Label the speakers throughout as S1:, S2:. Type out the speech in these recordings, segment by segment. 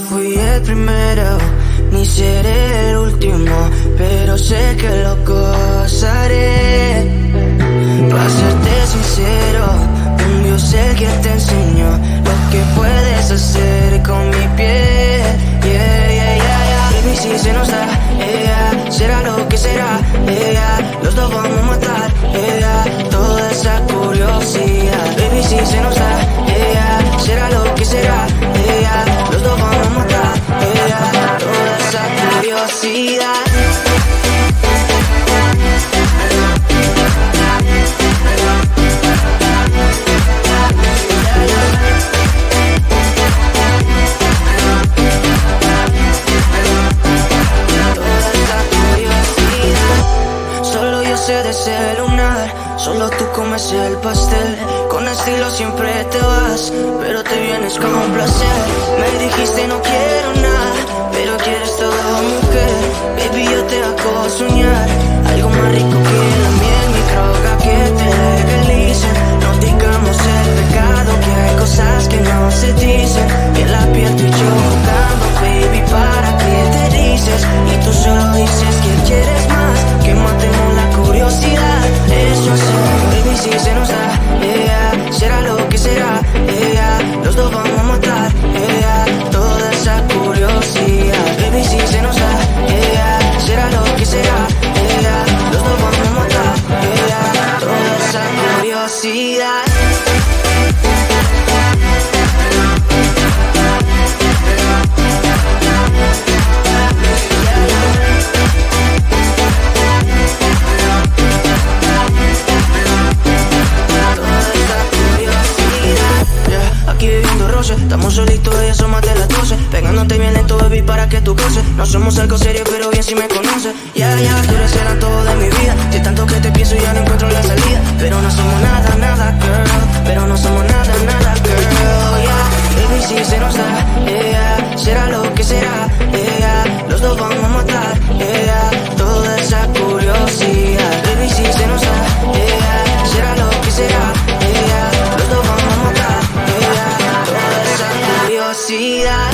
S1: fui el primero, ni seré el último, pero sé que lo gozaré. Para serte sincero, un Dios es el que te enseñó lo que puedes hacer con mi piel. Baby, si se nos da, será lo que será, los dos vamos a matar, toda esa curiosidad. Baby, si se nos da, será lo que será, los dos vamos a matar, toda esa curiosidad. De celular, solo tú comes el pastel. Con estilo siempre te vas, pero te vienes con un placer. Me dijiste no quiero nada, pero quieres todo, mujer. Baby, yo te hago soñar algo más rico que la miel, mi droga que te legalicen. No digamos el pecado, que hay cosas que no se dicen. Y en la piel tú y yo jugando, baby, ¿para qué te dices? Y tú solo dices que quieres más, que matemos la curiosidad. Eso es, baby, si se nos da, será lo que será, los dos vamos a matar, toda esa curiosidad. Baby, si se nos da, será lo que será, los dos vamos a matar, toda esa curiosidad. Aquí viviendo roce, estamos solitos y son más de las 12. Pegándote bien lento, baby, para que tú goces. No somos algo serio, pero bien si me conoces. Tú eres el antojo de mi vida. Si tanto que te pienso ya no encuentro la salida. Pero no somos nada, nada, girl. Pero no somos nada, nada, girl. Baby, si se nos da, será lo que será, los dos vamos a matar, toda esa curiosidad. Baby, si se nos da, será lo que será, los dos vamos a matar, toda esa curiosidad.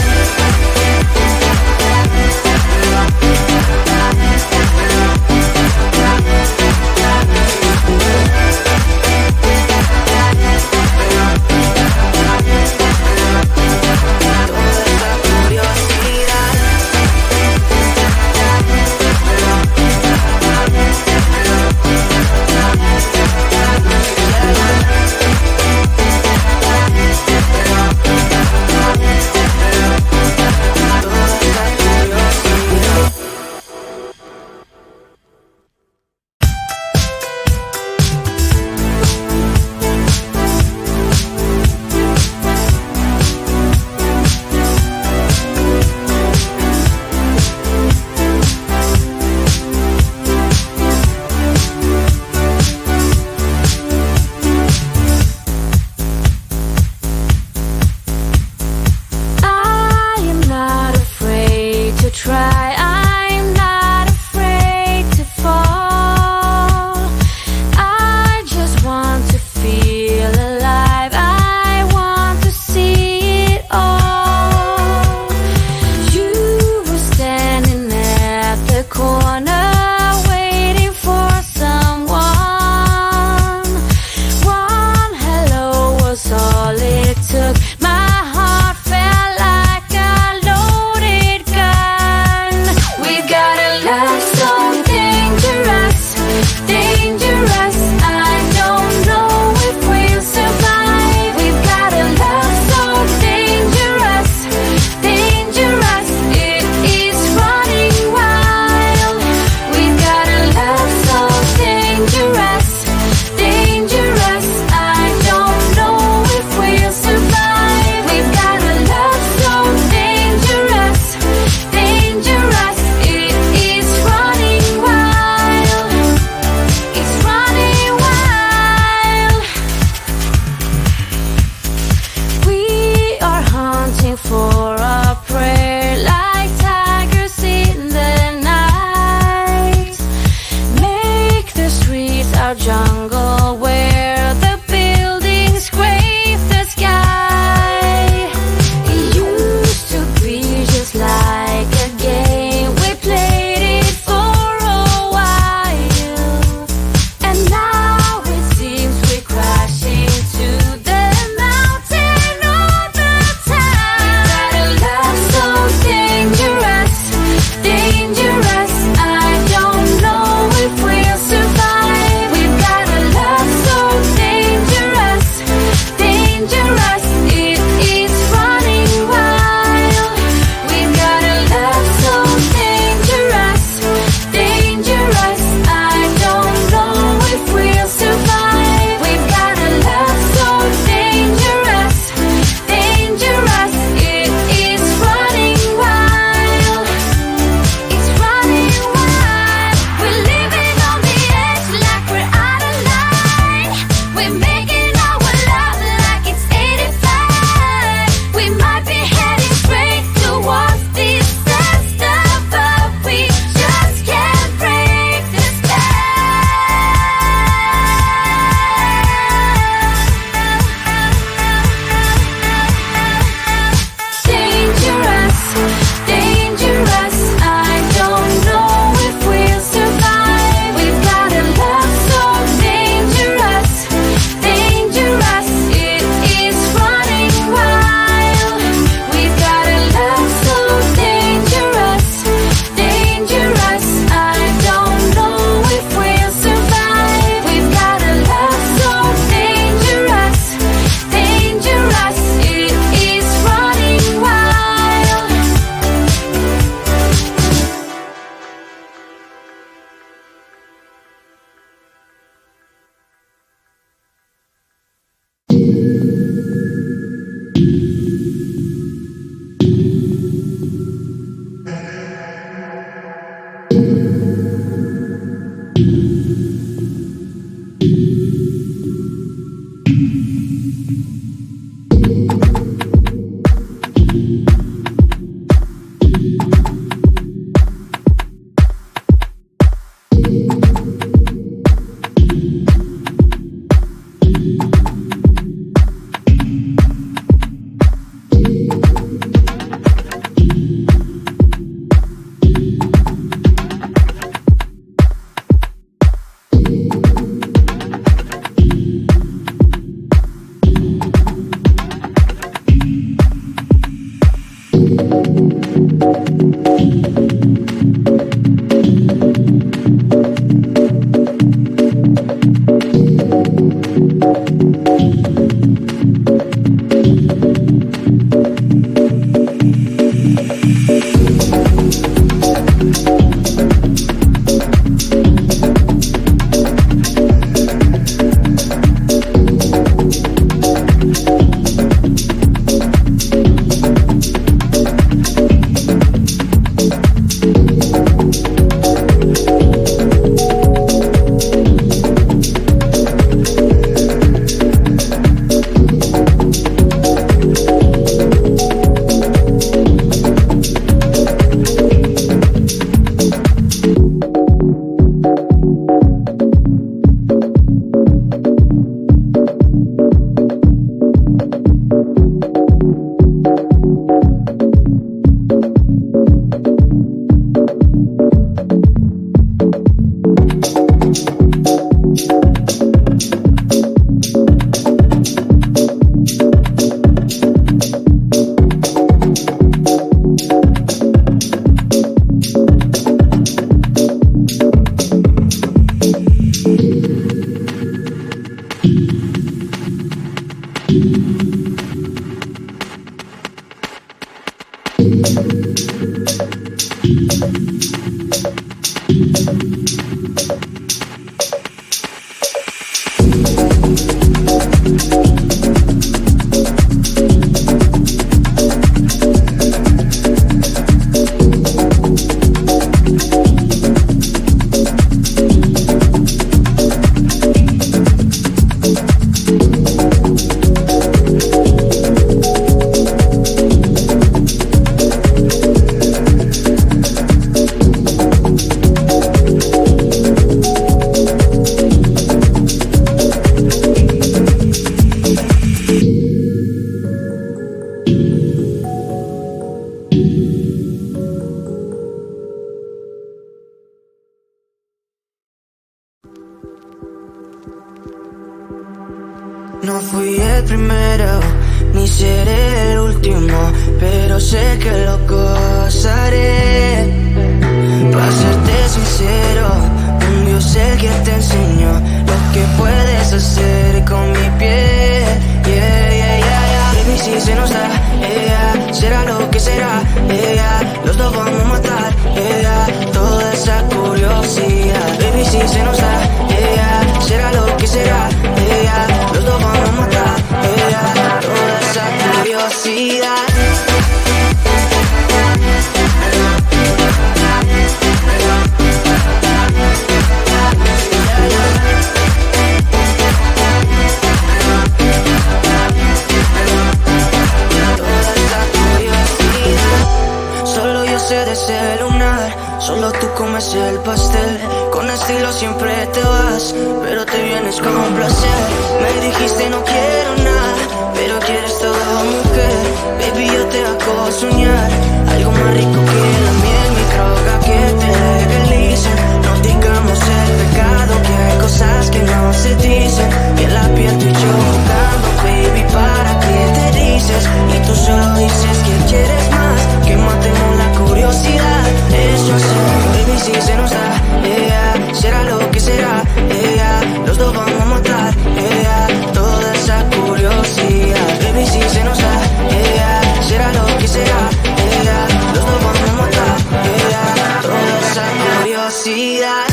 S1: No fui el primero, ni seré el último, pero sé que lo gozaré. Para serte sincero, un Dios el que te enseñó lo que puedes hacer con mi piel. Baby, si se nos da, será lo que será, los dos vamos a matar, toda esa curiosidad. Baby, si se nos da, será lo que será, los dos vamos a matar, toda esa curiosidad. De ese lunar, solo tú comes el pastel. Con estilo siempre te vas, pero te vienes con un placer. Me dijiste no quiero nada, pero quieres todo, mujer. Baby, yo te hago soñar algo más rico que la miel, mi droga que te legalicen. No digamos el pecado, que hay cosas que no se dicen. Y en la piel tú y yo jugando, baby, ¿para qué te dices? Y tú solo dices que quieres más, que matemos la curiosidad. Eso es, baby, si se nos da, será lo que será, los dos vamos a matar, toda esa curiosidad. Baby, si se nos da, será lo que será, los dos vamos a matar, toda esa curiosidad.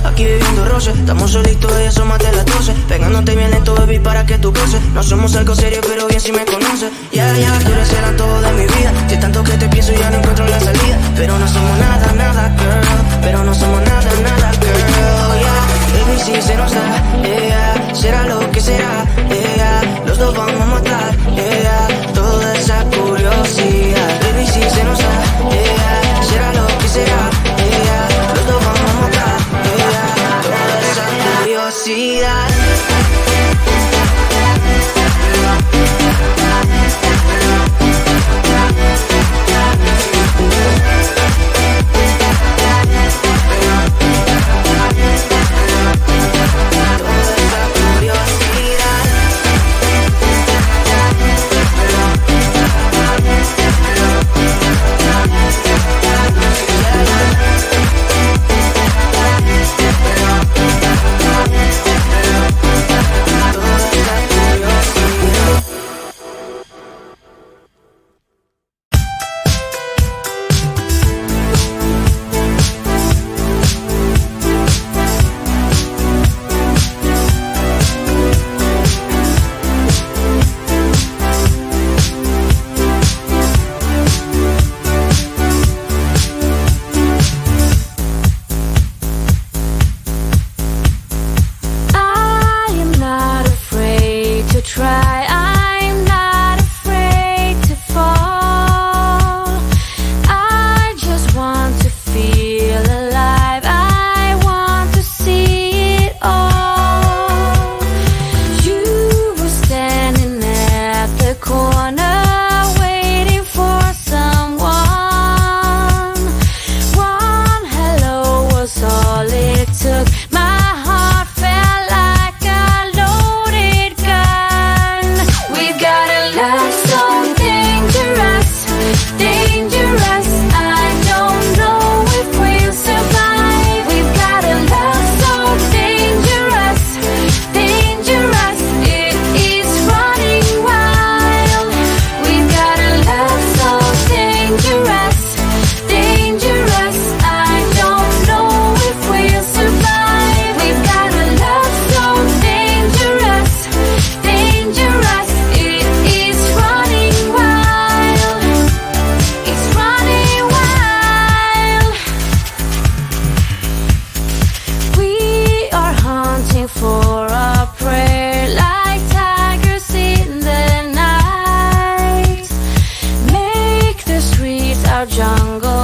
S1: Aquí bebiendo roce, estamos solitos, ella son más de las 12. Pegándote bien lento, baby, para que tú goces. No somos algo serio, pero bien si me conoces. Tú eres el todo de mi vida. Si tanto que te pienso ya no encuentro la salida. Pero no somos nada, nada, girl. Pero no somos nada, nada, girl, Baby, si se nos da, será lo que será, los dos vamos a matar, toda esa curiosidad. Baby, si se nos da, será lo que será, los dos vamos a matar, toda esa curiosidad.
S2: jungle.